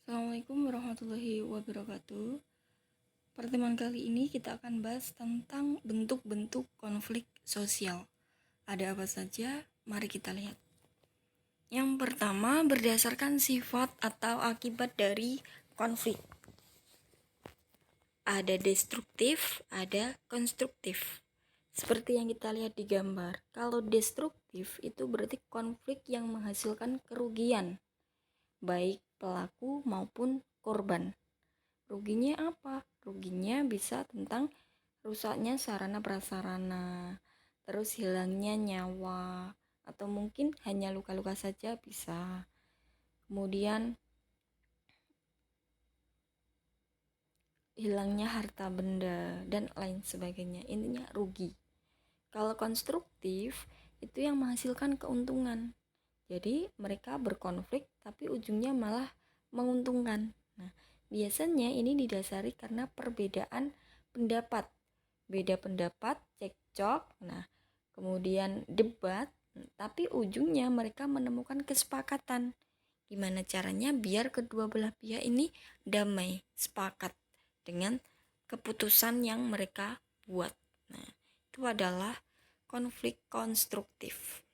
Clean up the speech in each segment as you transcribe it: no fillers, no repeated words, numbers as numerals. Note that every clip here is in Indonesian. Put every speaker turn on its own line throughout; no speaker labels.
Assalamualaikum warahmatullahi wabarakatuh. Pertemuan kali ini kita akan bahas tentang bentuk-bentuk konflik sosial. Ada apa saja? Mari kita lihat. Yang pertama, berdasarkan sifat atau akibat dari konflik. Ada destruktif, ada konstruktif. Seperti yang kita lihat di gambar. Kalau destruktif itu berarti konflik yang menghasilkan kerugian, baik pelaku maupun korban. Ruginya apa? Ruginya bisa tentang rusaknya sarana prasarana, terus hilangnya nyawa, atau mungkin hanya luka-luka saja bisa. Kemudian hilangnya harta benda dan lain sebagainya. Intinya rugi. Kalau konstruktif itu yang menghasilkan keuntungan. Jadi mereka berkonflik tapi ujungnya malah menguntungkan. Nah, biasanya ini didasari karena perbedaan pendapat. Beda pendapat, cekcok, nah kemudian debat, tapi ujungnya mereka menemukan kesepakatan. Gimana caranya biar kedua belah pihak ini damai, sepakat dengan keputusan yang mereka buat. Nah, itu adalah konflik konstruktif.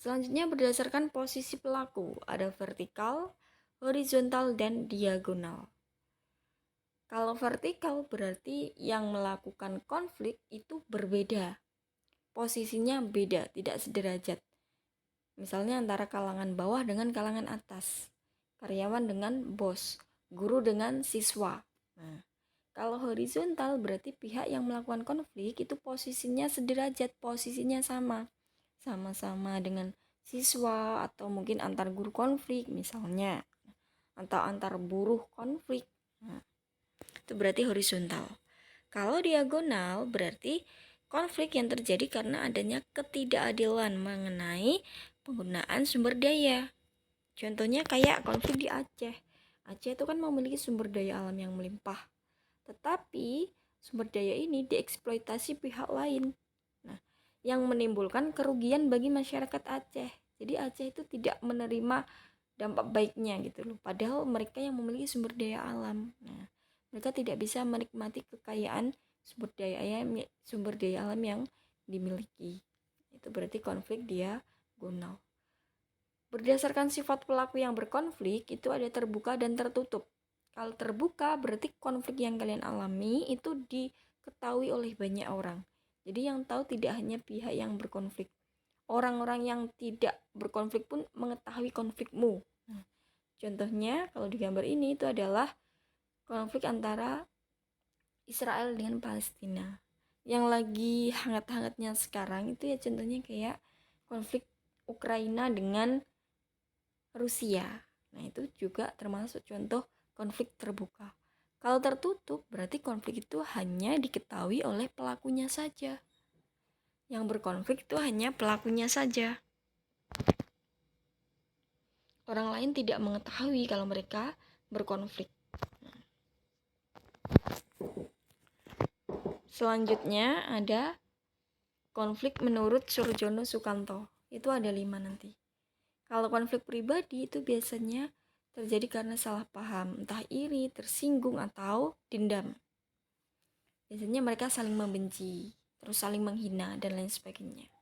Selanjutnya berdasarkan posisi pelaku, ada vertikal, horizontal, dan diagonal. Kalau vertikal berarti yang melakukan konflik itu berbeda. Posisinya beda, tidak sederajat. Misalnya antara kalangan bawah dengan kalangan atas, karyawan dengan bos, guru dengan siswa. Nah, kalau horizontal berarti pihak yang melakukan konflik itu posisinya sederajat, posisinya sama-sama dengan siswa atau mungkin antar guru konflik misalnya, atau antar buruh konflik. Nah, itu berarti horizontal. Kalau diagonal berarti konflik yang terjadi karena adanya ketidakadilan mengenai penggunaan sumber daya. Contohnya kayak konflik di Aceh. Aceh itu kan memiliki sumber daya alam yang melimpah. Tetapi sumber daya ini dieksploitasi pihak lain. Nah, yang menimbulkan kerugian bagi masyarakat Aceh. Jadi Aceh itu tidak menerima dampak baiknya gitu loh. Padahal mereka yang memiliki sumber daya alam. Nah, mereka tidak bisa menikmati kekayaan sumber daya alam yang dimiliki. Itu berarti konflik diagonal. Berdasarkan sifat pelaku yang berkonflik itu ada terbuka dan tertutup. Kalau terbuka berarti konflik yang kalian alami itu diketahui oleh banyak orang. Jadi yang tahu tidak hanya pihak yang berkonflik. Orang-orang yang tidak berkonflik pun mengetahui konflikmu. Nah, contohnya kalau di gambar ini itu adalah konflik antara Israel dengan Palestina. Yang lagi hangat-hangatnya sekarang itu ya contohnya kayak konflik Ukraina dengan Rusia. Nah, itu juga termasuk contoh konflik terbuka. Kalau tertutup, berarti konflik itu hanya diketahui oleh pelakunya saja. Yang berkonflik itu hanya pelakunya saja. Orang lain tidak mengetahui kalau mereka berkonflik. Selanjutnya ada konflik menurut Surjono Sukanto. Itu ada 5 nanti. Kalau konflik pribadi itu biasanya terjadi karena salah paham, entah iri, tersinggung, atau dendam. Biasanya mereka saling membenci, terus saling menghina, dan lain sebagainya.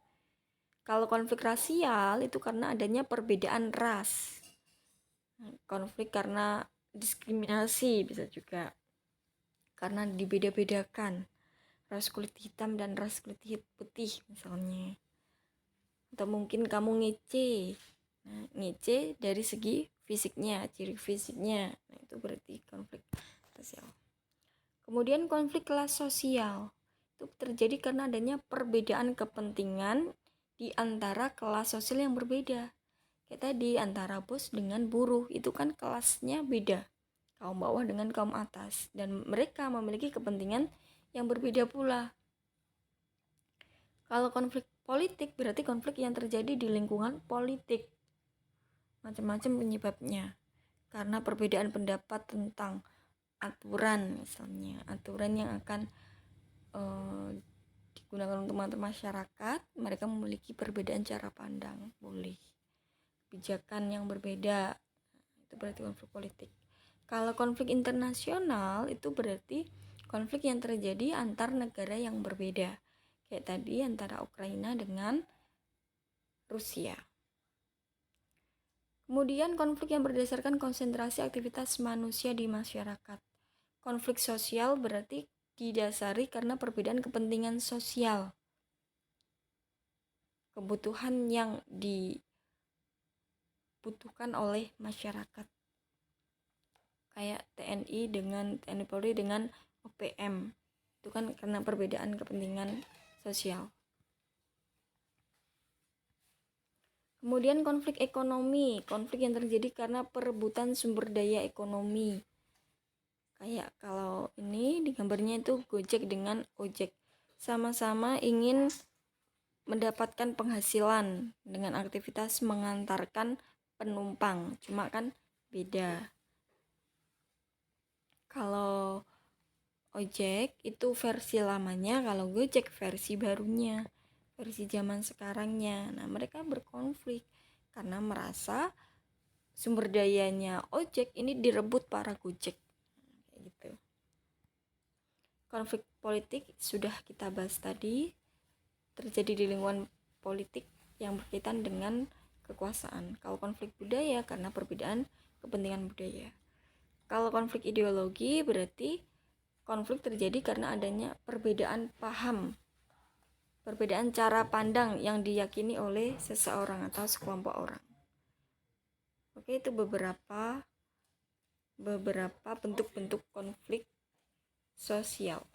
Kalau konflik rasial itu karena adanya perbedaan ras. Konflik karena diskriminasi bisa juga. Karena dibeda-bedakan. Ras kulit hitam dan ras kulit putih misalnya. Atau mungkin kamu ngece. Nah, ngece dari segi fisiknya, ciri fisiknya. Nah, itu berarti konflik rasial. Kemudian konflik kelas sosial. Itu terjadi karena adanya perbedaan kepentingan di antara kelas sosial yang berbeda. Kayak tadi antara bos dengan buruh, itu kan kelasnya beda. Kaum bawah dengan kaum atas. Dan mereka memiliki kepentingan yang berbeda pula. Kalau konflik politik berarti konflik yang terjadi di lingkungan politik. Macam-macam penyebabnya. Karena perbedaan pendapat tentang aturan misalnya. Aturan yang akan digunakan untuk mengatur masyarakat, mereka memiliki perbedaan cara pandang. Boleh. Kebijakan yang berbeda. Itu berarti konflik politik. Kalau konflik internasional itu berarti konflik yang terjadi antar negara yang berbeda. Kayak tadi antara Ukraina dengan Rusia. Kemudian konflik yang berdasarkan konsentrasi aktivitas manusia di masyarakat. Konflik sosial berarti didasari karena perbedaan kepentingan sosial. Kebutuhan yang dibutuhkan oleh masyarakat. Kayak TNI Polri dengan OPM. Itu kan karena perbedaan kepentingan sosial. Kemudian konflik ekonomi, konflik yang terjadi karena perebutan sumber daya ekonomi. Kayak kalau ini di gambarnya itu Gojek dengan Ojek. Sama-sama ingin mendapatkan penghasilan dengan aktivitas mengantarkan penumpang. Cuma kan beda. Kalau Ojek itu versi lamanya, kalau Gojek versi barunya, versi zaman sekarangnya. Nah, mereka berkonflik karena merasa sumber dayanya Ojek ini direbut para Gojek. Kayak gitu. Konflik politik sudah kita bahas tadi, terjadi di lingkungan politik yang berkaitan dengan kekuasaan. Kalau konflik budaya karena perbedaan kepentingan budaya. Kalau konflik ideologi berarti konflik terjadi karena adanya perbedaan paham, perbedaan cara pandang yang diyakini oleh seseorang atau sekelompok orang. Oke, itu beberapa bentuk-bentuk konflik sosial.